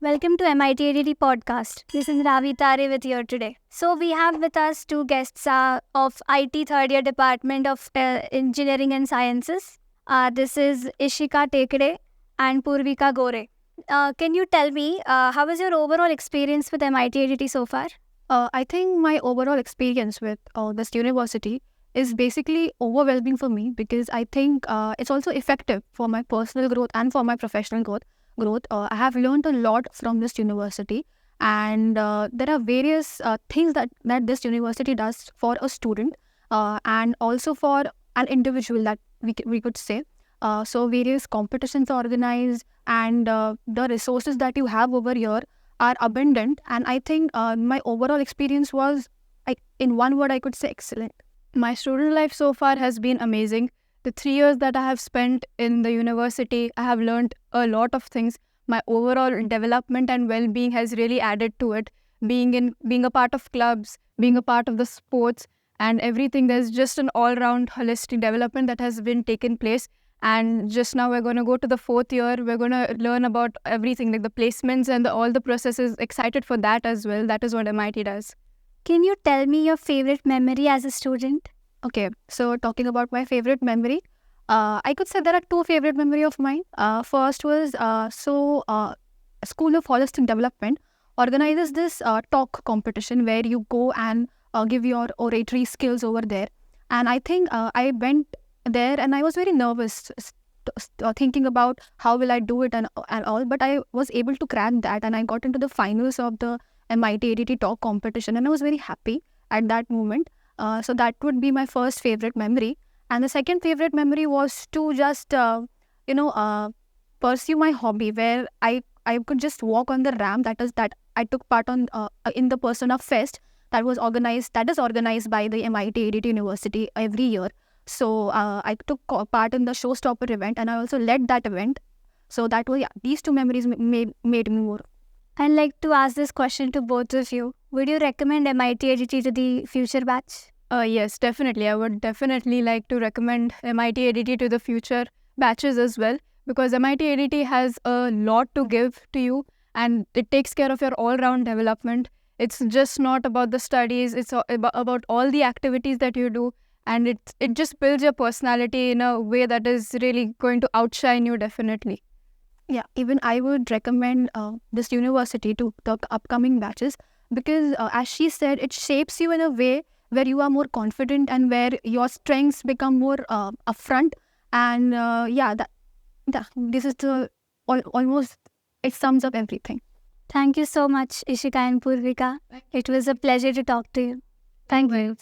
Welcome to MIT ADD podcast. This is Ravi Tare with you today. So we have with us two guests of IT third year Department of Engineering and Sciences. This is Ishika Tekde and Purvika Gore. Can you tell me how was your overall experience with MIT ADT so far? I think my overall experience with this university is basically overwhelming for me because I think it's also effective for my personal growth and for my professional growth. I have learned a lot from this university, and there are various things that this university does for a student and also for an individual that we could say. So various competitions are organized, and the resources that you have over here are abundant, and I think my overall experience was, in one word, I could say excellent. My student life so far has been amazing. The 3 years that I have spent in the university, I have learned a lot of things. My overall development and well-being has really added to it. Being a part of clubs, being a part of the sports and everything, there's just an all-round holistic development that has been taken place. And just now we're going to go to the 4th year. We're going to learn about everything, like the placements and all the processes. Excited for that as well. That is what MIT does. Can you tell me your favorite memory as a student? Okay, so talking about my favorite memory, I could say there are two favorite memory of mine. First was School of Holistic Development organizes this talk competition where you go and give your oratory skills over there. And I think I went there and I was very nervous, thinking about how will I do it and all. But I was able to crack that, and I got into the finals of the MIT ADT talk competition, and I was very happy at that moment. So that would be my first favorite memory. And the second favorite memory was to just, pursue my hobby, where I could just walk on the ramp. That I took part on in the Persona Fest that is organized by the MIT ADT University every year. So I took part in the Showstopper event, and I also led that event. So that was, these two memories made me more. I'd like to ask this question to both of you. Would you recommend MIT ADT to the future batch? Yes, definitely. I would definitely like to recommend MIT ADT to the future batches as well, because MIT ADT has a lot to give to you, and it takes care of your all-round development. It's just not about the studies, it's about all the activities that you do, and it just builds your personality in a way that is really going to outshine you, definitely. Yeah, even I would recommend this university to the upcoming batches because, as she said, it shapes you in a way where you are more confident and where your strengths become more upfront. And this is almost, it sums up everything. Thank you so much, Ishika and Purvika. It was a pleasure to talk to you. Thank you.